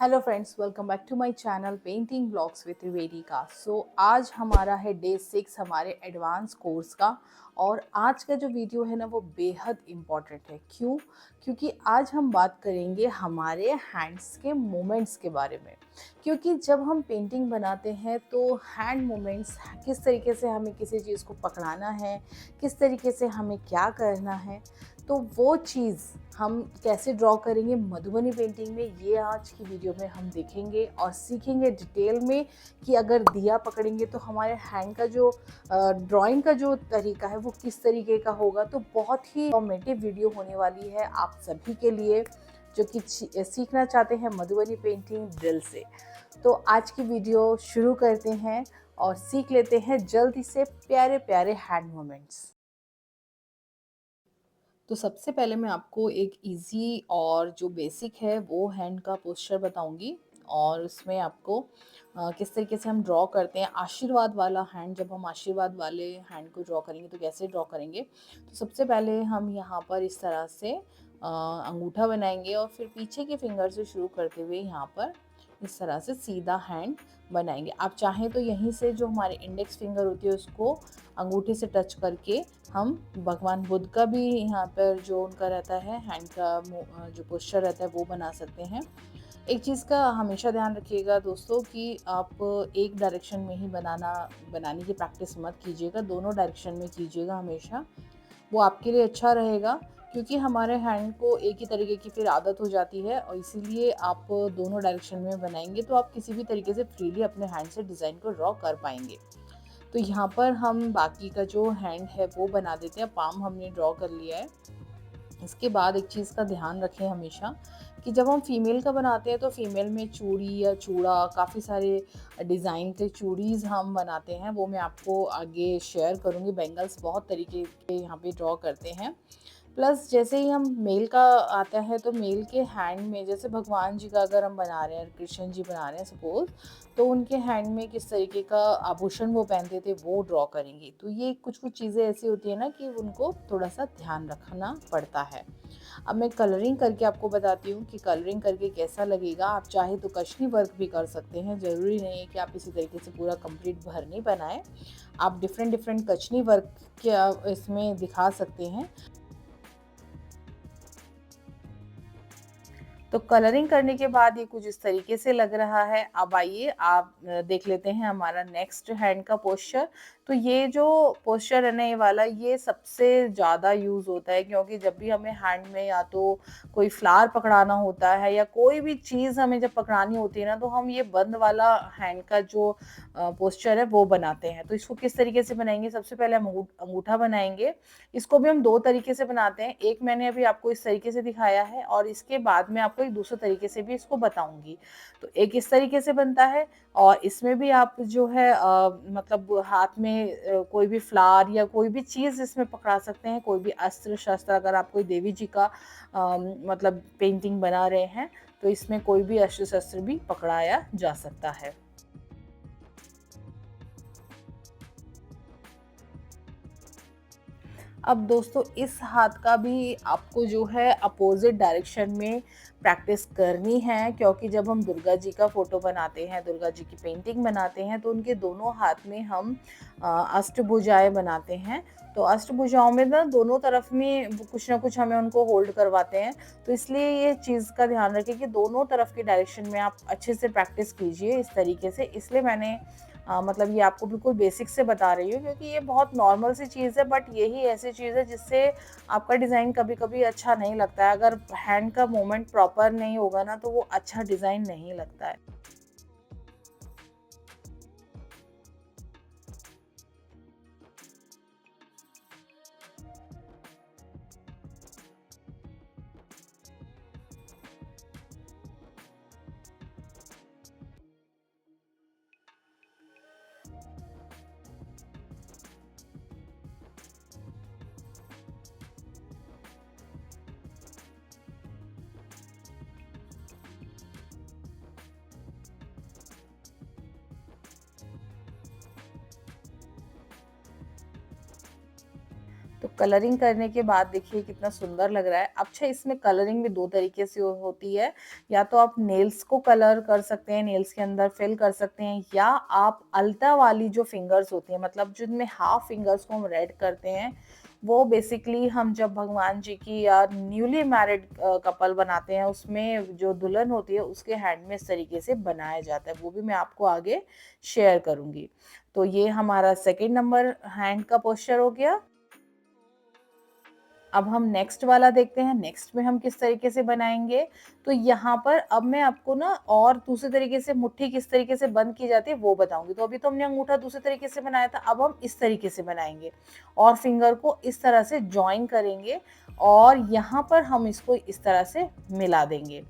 Hello friends, welcome back to my channel painting blogs with Trivedi का। आज हमारा है डे 6 हमारे एडवांस कोर्स का। और आज का जो वीडियो है ना वो बेहद इम्पॉर्टेंट है। क्यों? क्योंकि आज हम बात करेंगे हमारे हैंड्स के मूवमेंट्स के बारे में। क्योंकि जब हम पेंटिंग बनाते हैं तो हैंड मूवमेंट्स, किस तरीके से हमें किसी चीज़ को पकड़ाना है, किस तरीके से हमें क्या करना है, तो वो चीज़ हम कैसे ड्रॉ करेंगे मधुबनी पेंटिंग में, ये आज की वीडियो में हम देखेंगे और सीखेंगे डिटेल में कि अगर दिया पकड़ेंगे तो हमारे हैंड का जो ड्राइंग का जो तरीका है वो किस तरीके का होगा। तो बहुत ही इंफॉर्मेटिव वीडियो होने वाली है आप सभी के लिए जो कि सीखना चाहते हैं मधुबनी पेंटिंग दिल से। तो आज की वीडियो शुरू करते हैं और सीख लेते हैं जल्दी से प्यारे प्यारे हैंड मूवमेंट्स। तो सबसे पहले मैं आपको एक इजी और जो बेसिक है वो हैंड का पोस्चर बताऊंगी और उसमें आपको किस तरीके से हम ड्रॉ करते हैं आशीर्वाद वाला हैंड। जब हम आशीर्वाद वाले हैंड को ड्रॉ करेंगे तो कैसे ड्रॉ करेंगे। तो सबसे पहले हम यहाँ पर इस तरह से अंगूठा बनाएंगे और फिर पीछे के फिंगर से शुरू करते हुए यहाँ पर इस तरह से सीधा हैंड बनाएंगे। आप चाहें तो यहीं से जो हमारे इंडेक्स फिंगर होती है उसको अंगूठे से टच करके हम भगवान बुद्ध का भी यहाँ पर जो उनका रहता है हैंड का जो पोस्चर रहता है वो बना सकते हैं। एक चीज़ का हमेशा ध्यान रखिएगा दोस्तों कि आप एक डायरेक्शन में ही बनाने की प्रैक्टिस मत कीजिएगा, दोनों डायरेक्शन में कीजिएगा हमेशा। वो आपके लिए अच्छा रहेगा क्योंकि हमारे हैंड को एक ही तरीके की फिर आदत हो जाती है और इसीलिए आप दोनों डायरेक्शन में बनाएंगे तो आप किसी भी तरीके से फ्रीली अपने हैंड से डिज़ाइन को ड्रॉ कर पाएंगे। तो यहाँ पर हम बाकी का जो हैंड है वो बना देते हैं। पाम हमने ड्रॉ कर लिया है। इसके बाद एक चीज़ का ध्यान रखें हमेशा कि जब हम फीमेल का बनाते हैं तो फीमेल में चूड़ी या चूड़ा काफ़ी सारे डिज़ाइन के चूड़ीज़ हम बनाते हैं, वो मैं आपको आगे शेयर करूँगी। बैंगल्स बहुत तरीके के यहाँ पे ड्रॉ करते हैं। प्लस जैसे ही हम मेल का आता है तो मेल के हैंड में जैसे भगवान जी का अगर हम बना रहे हैं, कृष्ण जी बना रहे हैं सपोज, तो उनके हैंड में किस तरीके का आभूषण वो पहनते थे वो ड्रॉ करेंगे। तो ये कुछ कुछ चीज़ें ऐसी होती है ना कि उनको थोड़ा सा ध्यान रखना पड़ता है। अब मैं कलरिंग करके आपको बताती हूँ कि कलरिंग करके कैसा लगेगा। आप चाहे तो कश्मी वर्क भी कर सकते हैं, ज़रूरी नहीं है कि आप इसी तरीके से पूरा कंप्लीट भरनी बनाएं। आप डिफरेंट डिफरेंट कश्मी वर्क क्या इसमें दिखा सकते हैं। तो कलरिंग करने के बाद ये कुछ इस तरीके से लग रहा है। अब आइए आप देख लेते हैं हमारा नेक्स्ट हैंड का पोस्चर। तो ये जो पोस्चर है ना ये वाला, ये सबसे ज़्यादा यूज़ होता है क्योंकि जब भी हमें हैंड में या तो कोई फ्लावर पकड़ाना होता है या कोई भी चीज़ हमें जब पकड़ानी होती है ना तो हम ये बंद वाला हैंड का जो पोस्चर है वो बनाते हैं। तो इसको किस तरीके से बनाएंगे, सबसे पहले हम अंगूठा बनाएंगे। इसको भी हम दो तरीके से बनाते हैं, एक मैंने अभी आपको इस तरीके से दिखाया है और इसके बाद में आपको एक दूसरे तरीके से भी इसको बताऊंगी। तो एक इस तरीके से बनता है और इसमें भी आप जो है मतलब हाथ में कोई भी फ्लावर या कोई भी चीज़ इसमें पकड़ा सकते हैं, कोई भी अस्त्र शस्त्र। अगर आप कोई देवी जी का मतलब पेंटिंग बना रहे हैं तो इसमें कोई भी अस्त्र शस्त्र भी पकड़ाया जा सकता है। अब दोस्तों इस हाथ का भी आपको जो है अपोजिट डायरेक्शन में प्रैक्टिस करनी है क्योंकि जब हम दुर्गा जी का फोटो बनाते हैं, दुर्गा जी की पेंटिंग बनाते हैं तो उनके दोनों हाथ में हम अष्टभुजाएं बनाते हैं। तो अष्टभुजाओं में ना दोनों तरफ में कुछ ना कुछ हमें उनको होल्ड करवाते हैं। तो इसलिए ये चीज़ का ध्यान रखें कि दोनों तरफ के डायरेक्शन में आप अच्छे से प्रैक्टिस कीजिए इस तरीके से। इसलिए मैंने मतलब ये आपको बिल्कुल बेसिक से बता रही हूँ क्योंकि ये बहुत नॉर्मल सी चीज़ है, बट यही ऐसी चीज़ है जिससे आपका डिज़ाइन कभी कभी अच्छा नहीं लगता है। अगर हैंड का मूवमेंट प्रॉपर नहीं होगा ना तो वो अच्छा डिज़ाइन नहीं लगता है। कलरिंग करने के बाद देखिए कितना सुंदर लग रहा है। अच्छा, इसमें कलरिंग भी 2 तरीके से होती है, या तो आप नेल्स को कलर कर सकते हैं, नेल्स के अंदर फिल कर सकते हैं, या आप अलता वाली जो फिंगर्स होती हैं, मतलब जिनमें हाफ फिंगर्स को हम रेड करते हैं, वो बेसिकली हम जब भगवान जी की या न्यूली मैरिड कपल बनाते हैं, उसमें जो दुल्हन होती है उसके हैंड में इस तरीके से बनाया जाता है। वो भी मैं आपको आगे शेयर करूँगी। तो ये हमारा सेकंड नंबर हैंड का पोस्चर हो गया। अब हम नेक्स्ट वाला देखते हैं, नेक्स्ट में हम किस तरीके से बनाएँगे। तो यहाँ पर अब मैं आपको ना और दूसरे तरीके से मुट्ठी किस तरीके से बंद की जाती है वो बताऊँगी। तो अभी तो हमने अंगूठा दूसरे तरीके से बनाया था, अब हम इस तरीके से बनाएँगे और फिंगर को इस तरह से जॉइन करेंगे और यहाँ पर हम इसको इस तरह से मिला देंगे।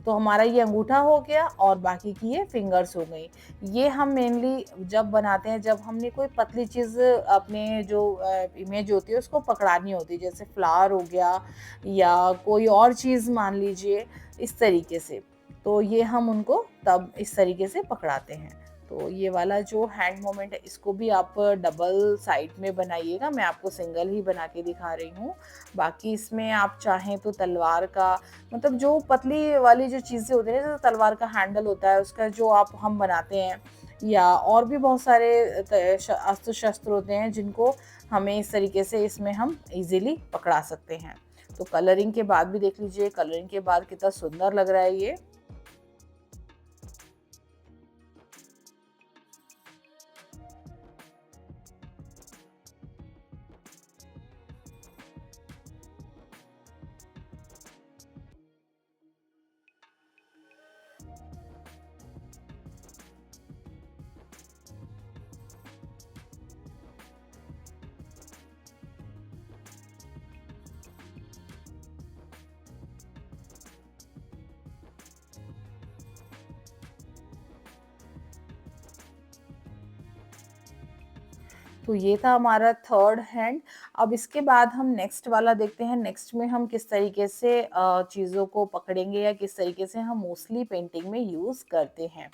तो हमारा ये अंगूठा हो गया और बाकी की ये फिंगर्स हो गई। ये हम मेनली जब बनाते हैं, जब हमने कोई पतली चीज़ अपने जो इमेज होती है उसको पकड़ानी होती है, जैसे फ्लावर हो गया या कोई और चीज़ मान लीजिए, इस तरीके से। तो ये हम उनको तब इस तरीके से पकड़ाते हैं। तो ये वाला जो हैंड मूवमेंट है इसको भी आप डबल साइड में बनाइएगा, मैं आपको सिंगल ही बना के दिखा रही हूँ। बाकी इसमें आप चाहें तो तलवार का, मतलब जो पतली वाली जो चीज़ें होती हैं, जैसे तलवार का हैंडल होता है उसका जो आप हम बनाते हैं, या और भी बहुत सारे अस्त्र शस्त्र होते हैं जिनको हमें इस तरीके से इसमें हम इजीली पकड़ा सकते हैं। तो कलरिंग के बाद भी देख लीजिए, कलरिंग के बाद कितना सुंदर लग रहा है ये। तो ये था हमारा थर्ड हैंड। अब इसके बाद हम नेक्स्ट वाला देखते हैं, नेक्स्ट में हम किस तरीके से चीज़ों को पकड़ेंगे या किस तरीके से हम मोस्टली पेंटिंग में यूज़ करते हैं।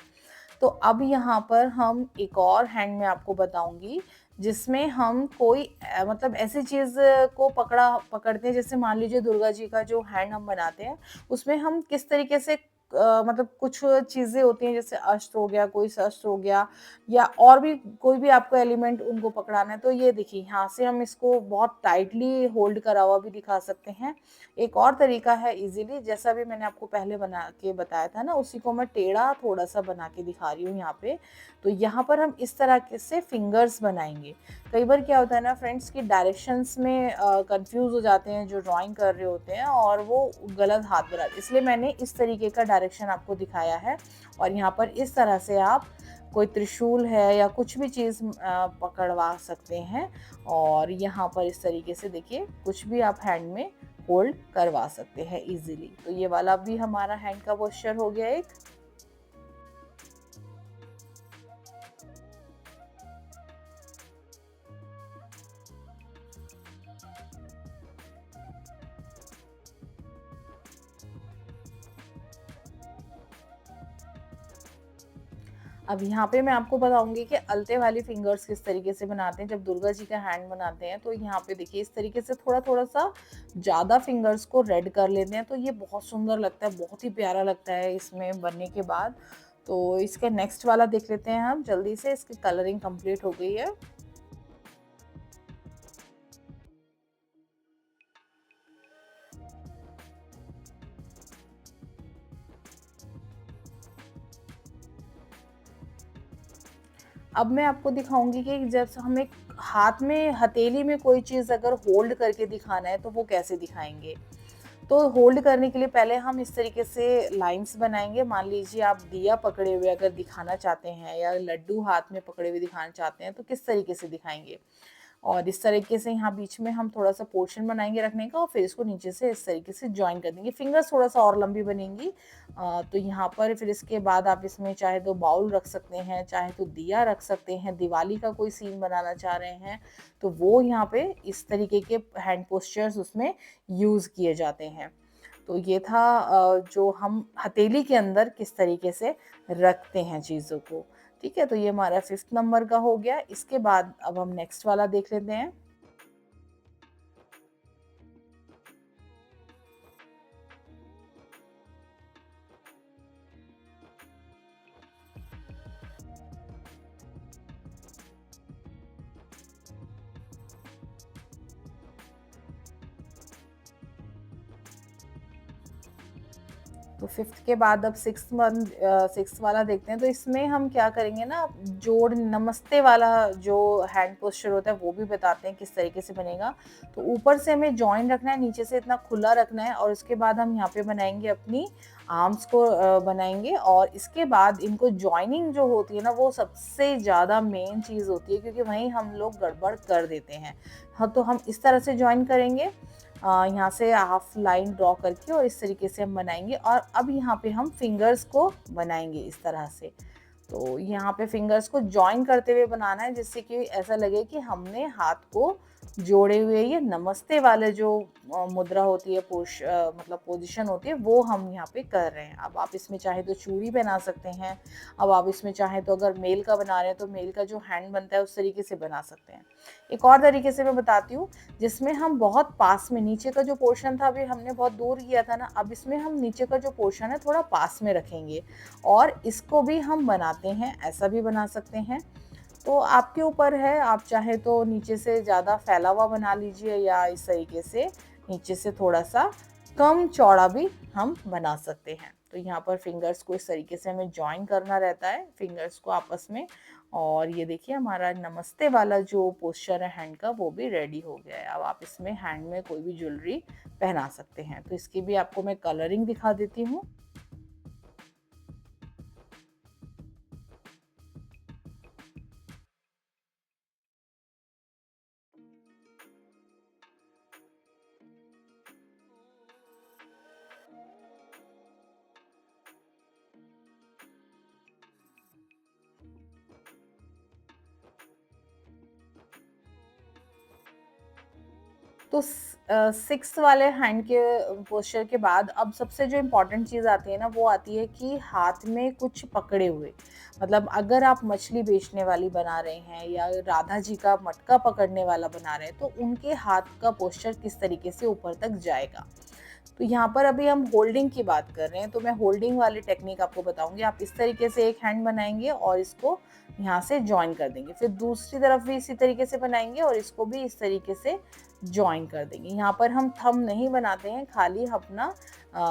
तो अब यहाँ पर हम एक और हैंड में आपको बताऊँगी, जिसमें हम कोई मतलब ऐसी चीज़ को पकड़ते हैं, जैसे मान लीजिए दुर्गा जी का जो हैंड हम बनाते हैं, उसमें हम किस तरीके से मतलब कुछ चीज़ें होती हैं, जैसे अस्त्र हो गया, कोई शस्त्र हो गया, या और भी कोई भी आपको एलिमेंट उनको पकड़ाना है। तो ये देखिए, यहाँ से हम इसको बहुत टाइटली होल्ड करा हुआ भी दिखा सकते हैं। एक और तरीका है इज़िली, जैसा भी मैंने आपको पहले बना के बताया था ना, उसी को मैं टेढ़ा थोड़ा-सा बना के दिखा रही हूँ यहाँ पे। तो यहाँ पर हम इस तरह के से फिंगर्स बनाएँगे। कई बार क्या होता है ना फ्रेंड्स, कि डायरेक्शंस में कन्फ्यूज़ हो जाते हैं जो ड्राइंग कर रहे होते हैं, और वो गलत हाथ बना, इसलिए मैंने इस तरीके का डायरेक्शन आपको दिखाया है। और यहाँ पर इस तरह से आप कोई त्रिशूल है या कुछ भी चीज़ पकड़वा सकते हैं, और यहाँ पर इस तरीके से देखिए कुछ भी आप हैंड में होल्ड करवा सकते हैं इजीली। तो ये वाला भी हमारा हैंड का पोस्चर हो गया एक। अब यहाँ पे मैं आपको बताऊँगी कि अलते वाली फिंगर्स किस तरीके से बनाते हैं। जब दुर्गा जी का हैंड बनाते हैं तो यहाँ पे देखिए इस तरीके से थोड़ा-थोड़ा सा ज़्यादा फिंगर्स को रेड कर लेते हैं, तो ये बहुत सुंदर लगता है, बहुत ही प्यारा लगता है इसमें बनने के बाद। तो इसका नेक्स्ट वाला देख लेते हैं हम जल्दी से, इसकी कलरिंग कंप्लीट हो गई है। अब मैं आपको दिखाऊँगी कि जब हमें हाथ में हथेली में कोई चीज़ अगर होल्ड करके दिखाना है तो वो कैसे दिखाएँगे। तो होल्ड करने के लिए पहले हम इस तरीके से लाइन्स बनाएँगे। मान लीजिए आप दिया पकड़े हुए अगर दिखाना चाहते हैं, या लड्डू हाथ में पकड़े हुए दिखाना चाहते हैं, तो किस तरीके से दिखाएँगे। और इस तरीके से यहाँ बीच में हम थोड़ा-सा पोर्शन बनाएँगे रखने का, और फिर इसको नीचे से इस तरीके से जॉइन कर देंगे। फिंगर्स थोड़ा-सा और लंबी बनेंगी। तो यहाँ पर फिर इसके बाद आप इसमें चाहे तो बाउल रख सकते हैं, चाहे तो दिया रख सकते हैं, दिवाली का कोई सीन बनाना चाह रहे हैं, तो वो यहाँ पे इस तरीके के हैंड पोस्चर्स उसमें यूज़ किए जाते हैं। तो ये था जो हम हथेली के अंदर किस तरीके से रखते हैं चीज़ों को। ठीक है? तो ये हमारा 5th नंबर का हो गया। इसके बाद अब हम नेक्स्ट वाला देख लेते हैं। तो 5th के बाद अब 6th वाला देखते हैं। तो इसमें हम क्या करेंगे ना, जोड़ नमस्ते वाला जो हैंड पोस्चर होता है वो भी बताते हैं किस तरीके से बनेगा। तो ऊपर से हमें जॉइन रखना है, नीचे से इतना खुला रखना है और उसके बाद हम यहाँ पे बनाएँगे अपनी आर्म्स को बनाएँगे और इसके बाद इनको जॉइनिंग जो होती है ना, वो सबसे ज़्यादा मेन चीज़ होती है, क्योंकि वहीं हम लोग गड़बड़ कर देते हैं। हाँ, तो हम इस तरह से जॉइन करेंगे, यहाँ से हाफ लाइन ड्रॉ करके, और इस तरीके से हम बनाएँगे। और अब यहाँ पे हम फिंगर्स को बनाएँगे इस तरह से। तो यहाँ पे फिंगर्स को जॉइन करते हुए बनाना है, जिससे कि ऐसा लगे कि हमने हाथ को जोड़े हुए, ये नमस्ते वाले जो मुद्रा होती है, मतलब पोजीशन होती है, वो हम यहाँ पे कर रहे हैं। अब आप इसमें चाहे तो चूड़ी पहना सकते हैं। अब आप इसमें चाहे तो अगर मेल का बना रहे हैं तो मेल का जो हैंड बनता है उस तरीके से बना सकते हैं। एक और तरीके से मैं बताती हूँ, जिसमें हम बहुत पास में, नीचे का जो पोर्शन था अभी हमने बहुत दूर किया था ना, अब इसमें हम नीचे का जो पोर्शन है थोड़ा पास में रखेंगे और इसको भी हम बनाते हैं, ऐसा भी बना सकते हैं। तो आपके ऊपर है, आप चाहे तो नीचे से ज़्यादा फैला हुआ बना लीजिए या इस तरीके से नीचे से थोड़ा-सा कम चौड़ा भी हम बना सकते हैं। तो यहाँ पर फिंगर्स को इस तरीके से हमें जॉइन करना रहता है, फिंगर्स को आपस में। और ये देखिए हमारा नमस्ते वाला जो पोस्चर है हैंड का, वो भी रेडी हो गया है। अब आप इसमें हैंड में कोई भी ज्वेलरी पहना सकते हैं। तो इसकी भी आपको मैं कलरिंग दिखा देती हूँ। तो 6th वाले हैंड के पोस्चर के बाद अब सबसे जो इम्पोर्टेंट चीज़ आती है ना, वो आती है कि हाथ में कुछ पकड़े हुए। मतलब अगर आप मछली बेचने वाली बना रहे हैं या राधा जी का मटका पकड़ने वाला बना रहे हैं, तो उनके हाथ का पोस्चर किस तरीके से ऊपर तक जाएगा। तो यहाँ पर अभी हम होल्डिंग की बात कर रहे हैं, तो मैं होल्डिंग वाली टेक्निक आपको बताऊँगी। आप इस तरीके से एक हैंड बनाएँगे और इसको यहाँ से जॉइन कर देंगे। फिर दूसरी तरफ भी इसी तरीके से बनाएँगे और इसको भी इस तरीके से जॉइन कर देंगे। यहाँ पर हम थंब नहीं बनाते हैं, खाली अपना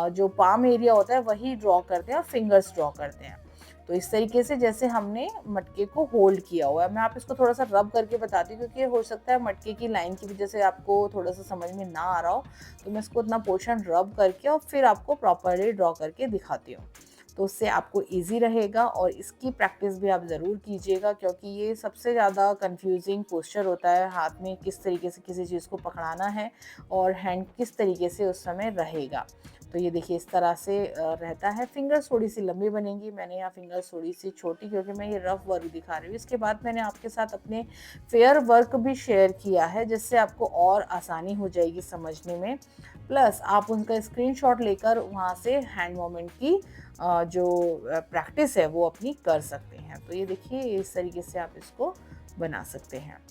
जो पाम एरिया होता है वही ड्रॉ करते हैं और फिंगर्स ड्रॉ करते हैं। तो इस तरीके से जैसे हमने मटके को होल्ड किया हुआ है। मैं आप इसको थोड़ा-सा रब करके बताती हूँ, क्योंकि हो सकता है मटके की लाइन की वज़ह से आपको थोड़ा-सा समझ में ना आ रहा हो। तो मैं इसको इतना पोर्शन रब करके और फिर आपको प्रॉपर्ली ड्रॉ करके दिखाती हूँ। तो उससे आपको ईज़ी रहेगा और इसकी प्रैक्टिस भी आप ज़रूर कीजिएगा, क्योंकि ये सबसे ज़्यादा कन्फ्यूज़िंग पोस्चर होता है, हाथ में किस तरीके से किसी चीज़ को पकड़ाना है और हैंड किस तरीके से उस समय रहेगा। तो ये देखिए इस तरह से रहता है। फिंगर्स थोड़ी-सी लंबी बनेंगी, मैंने यहाँ फिंगर्स थोड़ी-सी छोटी, क्योंकि मैं ये रफ वर्क दिखा रही हूँ। इसके बाद मैंने आपके साथ अपने फेयर वर्क भी शेयर किया है, जिससे आपको और आसानी हो जाएगी समझने में। प्लस आप उनका स्क्रीनशॉट लेकर वहाँ से हैंड मूवमेंट की जो प्रैक्टिस है वो अपनी कर सकते हैं। तो ये देखिए इस तरीके से आप इसको बना सकते हैं।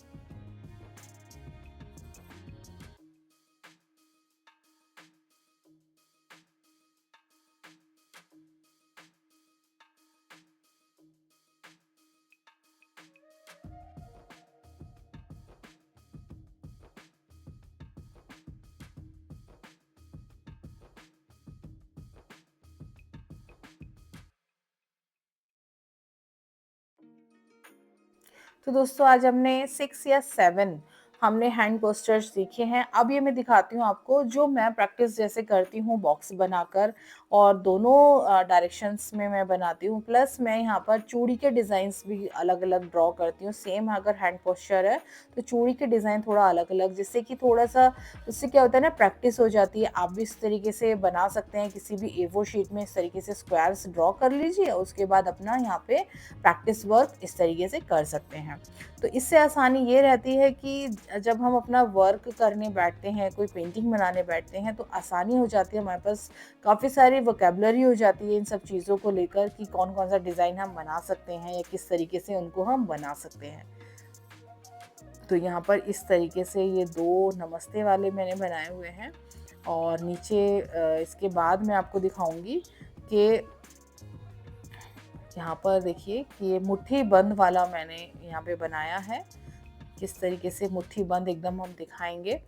तो दोस्तों आज हमने 6 या 7 हमने हैंड पोस्चर्स सीखे हैं। अब ये मैं दिखाती हूँ आपको जो मैं प्रैक्टिस जैसे करती हूँ बॉक्स बनाकर, और दोनों डायरेक्शंस में मैं बनाती हूँ। प्लस मैं यहाँ पर चूड़ी के डिज़ाइंस भी अलग-अलग ड्रॉ करती हूँ। सेम अगर हैंड पोस्चर है तो चूड़ी के डिज़ाइन थोड़ा अलग-अलग, जिससे कि थोड़ा-सा उससे क्या होता है ना, प्रैक्टिस हो जाती है। आप भी इस तरीके से बना सकते हैं, किसी भी A4 शीट में इस तरीके से स्क्वायर्स ड्रॉ कर लीजिए, उसके बाद अपना यहाँ पे प्रैक्टिस वर्क इस तरीके से कर सकते हैं। तो इससे आसानी ये रहती है कि जब हम अपना वर्क करने बैठते हैं, कोई पेंटिंग बनाने बैठते हैं, तो आसानी हो जाती है, हमारे पास काफ़ी सारी वोकैब्युलरी हो जाती है इन सब चीज़ों को लेकर कि कौन-कौन सा डिज़ाइन हम बना सकते हैं या किस तरीके से उनको हम बना सकते हैं। तो यहाँ पर इस तरीके से ये 2 नमस्ते वाले मैंने बनाए हुए हैं, और नीचे इसके बाद मैं आपको दिखाऊँगी कि यहाँ पर देखिए कि ये मुट्ठी बंद वाला मैंने यहाँ पे बनाया है। किस तरीके से मुट्ठी बंद एकदम हम दिखाएँगे।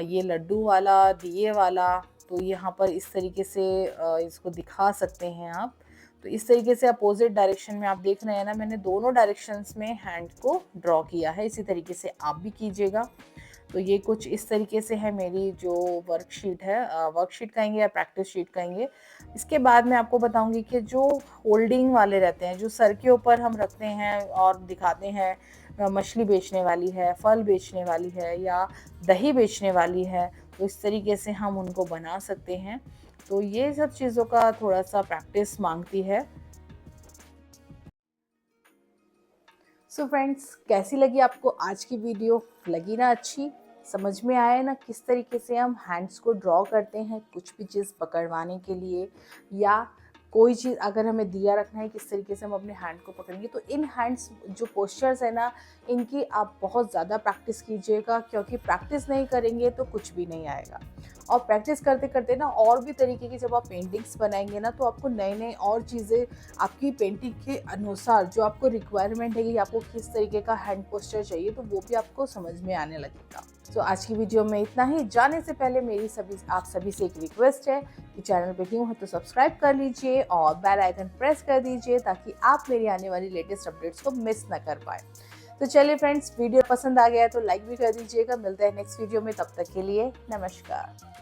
ये लड्डू वाला, दिए वाला तो यहाँ पर इस तरीके से इसको दिखा सकते हैं आप। तो इस तरीके से अपोजिट डायरेक्शन में आप देख रहे हैं ना, मैंने दोनों डायरेक्शंस में हैंड को ड्रॉ किया है। इसी तरीके से आप भी कीजिएगा। तो ये कुछ इस तरीके से है मेरी जो वर्कशीट है, वर्कशीट कहेंगे या प्रैक्टिस शीट कहेंगे। इसके बाद मैं आपको बताऊंगी कि जो होल्डिंग वाले रहते हैं, जो सर के ऊपर हम रखते हैं और दिखाते हैं, मछली बेचने वाली है, फल बेचने वाली है या दही बेचने वाली है, तो इस तरीके से हम उनको बना सकते हैं। तो ये सब चीज़ों का थोड़ा सा प्रैक्टिस मांगती है। सो फ्रेंड्स, कैसी लगी आपको आज की वीडियो? लगी ना अच्छी? समझ में आया ना किस तरीके से हम हैंड्स को ड्रॉ करते हैं कुछ भी चीज़ पकड़वाने के लिए, या कोई चीज़ अगर हमें दिया रखना है किस तरीके से हम अपने हैंड को पकड़ेंगे। तो इन हैंड्स जो पोस्चर्स है ना, इनकी आप बहुत ज़्यादा प्रैक्टिस कीजिएगा, क्योंकि प्रैक्टिस नहीं करेंगे तो कुछ भी नहीं आएगा। और प्रैक्टिस करते करते ना और भी तरीके की जब आप पेंटिंग्स बनाएंगे ना, तो आपको नए नए और चीज़ें आपकी पेंटिंग के अनुसार जो आपको रिक्वायरमेंट है कि आपको किस तरीके का हैंड पोस्चर चाहिए, तो वो भी आपको समझ में आने लगेगा। तो आज की वीडियो में इतना ही। जाने से पहले मेरी आप सभी से एक रिक्वेस्ट है कि चैनल पे न्यू हो तो सब्सक्राइब कर लीजिए और बेल आइकन प्रेस कर दीजिए, ताकि आप मेरी आने वाली लेटेस्ट अपडेट्स को मिस ना कर पाए। तो चलिए फ्रेंड्स, वीडियो पसंद आ गया है तो लाइक भी कर दीजिएगा। मिलते हैं नेक्स्ट वीडियो में, तब तक के लिए नमस्कार।